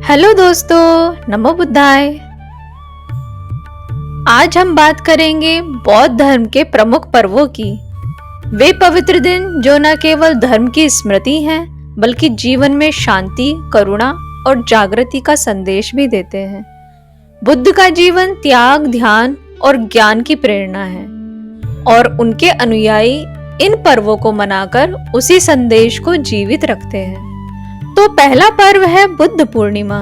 Hello दोस्तों, नमो बुद्धाय। आज हम बात करेंगे बौद्ध धर्म के प्रमुख पर्वों की। वे पवित्र दिन जो न केवल धर्म की स्मृति हैं, बल्कि जीवन में शांति, करुणा और जागृति का संदेश भी देते हैं। बुद्ध का जीवन त्याग, ध्यान और ज्ञान की प्रेरणा है और उनके अनुयायी इन पर्वों को मनाकर उसी संदेश को जीवित रखते हैं। तो पहला पर्व है बुद्ध पूर्णिमा।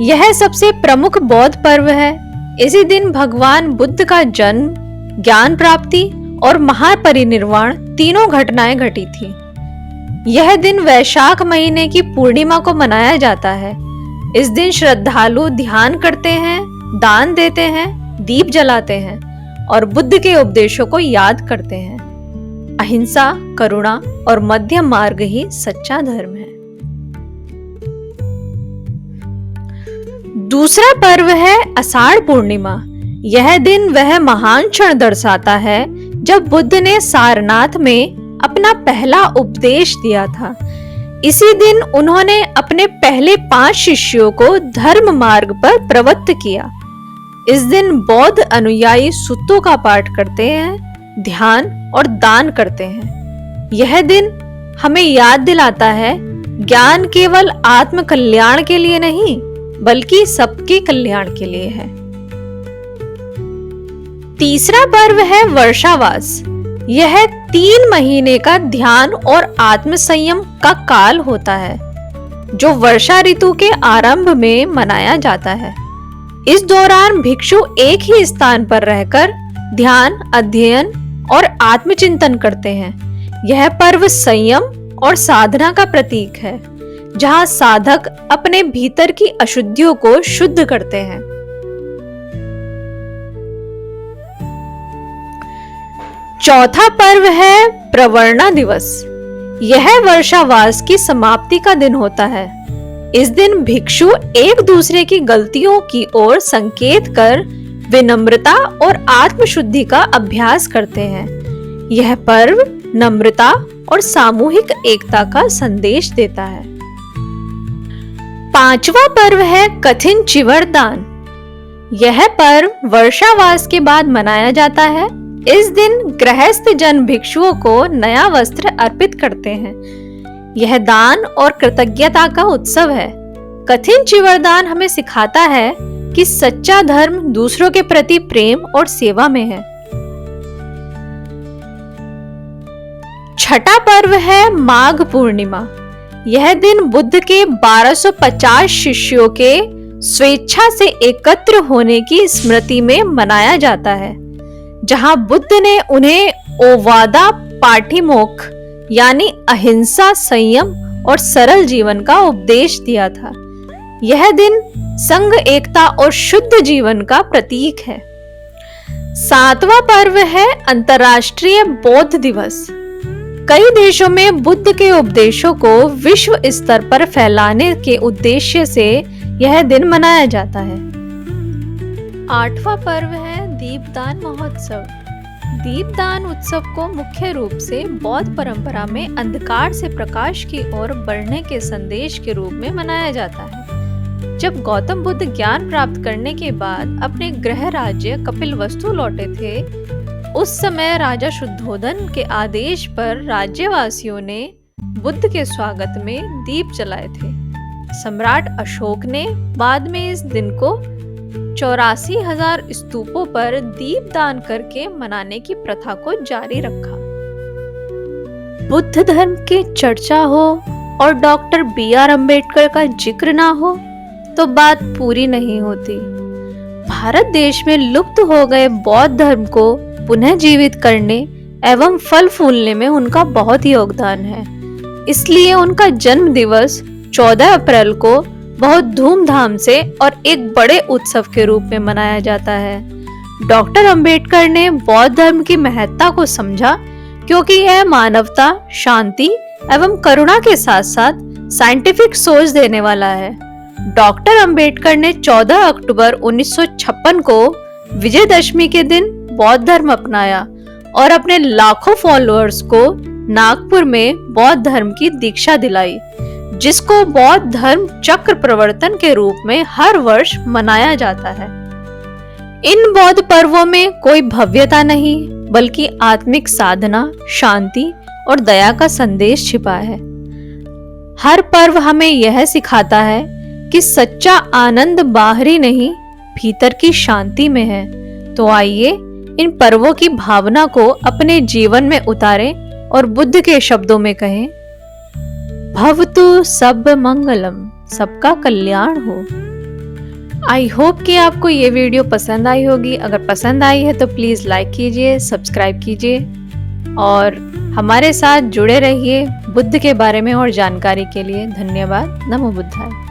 यह सबसे प्रमुख बौद्ध पर्व है। इसी दिन भगवान बुद्ध का जन्म, ज्ञान प्राप्ति और महापरिनिर्वाण तीनों घटनाएं घटी थी। यह दिन वैशाख महीने की पूर्णिमा को मनाया जाता है। इस दिन श्रद्धालु ध्यान करते हैं, दान देते हैं, दीप जलाते हैं और बुद्ध के उपदेशों को याद करते हैं। अहिंसा, करुणा और मध्यम मार्ग ही सच्चा धर्म है। दूसरा पर्व है आषाढ़ पूर्णिमा। यह दिन वह महान क्षण दर्शाता है जब बुद्ध ने सारनाथ में अपना पहला उपदेश दिया था। इसी दिन उन्होंने अपने पहले 5 शिष्यों को धर्म मार्ग पर प्रवृत्त किया। इस दिन बौद्ध अनुयायी सूत्रों का पाठ करते हैं, ध्यान और दान करते हैं। यह दिन हमें याद दिलाता है, ज्ञान केवल आत्म कल्याण के लिए नहीं, बल्कि सबके कल्याण के लिए है। तीसरा पर्व है वर्षावास। यह 3 महीने का ध्यान और आत्म संयम का काल होता है, जो वर्षा ऋतु के आरंभ में मनाया जाता है। इस दौरान भिक्षु एक ही स्थान पर रहकर ध्यान, अध्ययन और आत्मचिंतन करते हैं। यह पर्व संयम और साधना का प्रतीक है, जहां साधक अपने भीतर की अशुद्धियों को शुद्ध करते हैं। चौथा पर्व है प्रवरणा दिवस। यह वर्षावास की समाप्ति का दिन होता है। इस दिन भिक्षु एक दूसरे की गलतियों की ओर संकेत कर विनम्रता और आत्मशुद्धि का अभ्यास करते हैं। यह पर्व नम्रता और सामूहिक एकता का संदेश देता है। 5वां पर्व है कठिन चिवर दान। यह पर्व वर्षावास के बाद मनाया जाता है। इस दिन गृहस्थ जन भिक्षुओं को नया वस्त्र अर्पित करते हैं। यह दान और कृतज्ञता का उत्सव है। कठिन चिवर दान हमें सिखाता है कि सच्चा धर्म दूसरों के प्रति प्रेम और सेवा में है। छठा पर्व है माघ पूर्णिमा। यह दिन बुद्ध के 1250 शिष्यों के स्वेच्छा से एकत्र होने की स्मृति में मनाया जाता है, जहां बुद्ध ने उन्हें ओवादा पाठिमोक्ष यानी अहिंसा, संयम और सरल जीवन का उपदेश दिया था। यह दिन संघ, एकता और शुद्ध जीवन का प्रतीक है। 7वां पर्व है अंतर्राष्ट्रीय बौद्ध दिवस। कई देशों में बुद्ध के उपदेशों को विश्व स्तर पर फैलाने के उद्देश्य से यह दिन मनाया जाता है। 8वां पर्व है दीपदान महोत्सव। दीपदान उत्सव को मुख्य रूप से बौद्ध परंपरा में अंधकार से प्रकाश की ओर बढ़ने के संदेश के रूप में मनाया जाता है। जब गौतम बुद्ध ज्ञान प्राप्त करने के बाद अपने गृह राज्य कपिलवस्तु लौटे थे, उस समय राजा शुद्धोधन के आदेश पर राज्यवासियों ने बुद्ध के स्वागत में दीप जलाए थे। सम्राट अशोक ने बाद में इस दिन को 84,000 स्तूपों पर दीप दान करके मनाने की प्रथा को जारी रखा। बुद्ध धर्म की चर्चा हो और डॉक्टर B.R. अम्बेडकर का जिक्र ना हो तो बात पूरी नहीं होती। भारत देश में लुप्त हो गए बौद्ध धर्म को पुनः जीवित करने एवं फल फूलने में उनका बहुत योगदान है। इसलिए उनका जन्म दिवस 14 अप्रैल को बहुत धूमधाम से और एक बड़े उत्सव के रूप में मनाया जाता है। डॉक्टर अंबेडकर ने बौद्ध धर्म की महत्ता को समझा, क्योंकि यह मानवता, शांति एवं करुणा के साथ साथ साइंटिफिक सोच देने वाला है। डॉक्टर अंबेडकर ने 14 अक्टूबर 1956 को विजयदशमी के दिन बौद्ध धर्म अपनाया और अपने लाखों फॉलोअर्स को नागपुर में बौद्ध धर्म की दीक्षा दिलाई। जिसको बौद्ध धर्म चक्र प्रवर्तन के रूप में हर वर्ष मनाया जाता है। इन बौद्ध पर्वों में कोई भव्यता नहीं, बल्कि आत्मिक साधना, शांति और दया का संदेश छिपा है। हर पर्व हमें यह सिखाता है कि सच्चा आनंद बाहरी नहीं, भीतर की शांति में है। तो आइए इन पर्वों की भावना को अपने जीवन में उतारें और बुद्ध के शब्दों में कहें, भवतु सब मंगलम, सबका कल्याण हो। आई होप कि आपको ये वीडियो पसंद आई होगी। अगर पसंद आई है तो प्लीज़ लाइक कीजिए, सब्सक्राइब कीजिए और हमारे साथ जुड़े रहिए बुद्ध के बारे में और जानकारी के लिए। धन्यवाद। नमो बुद्धाय।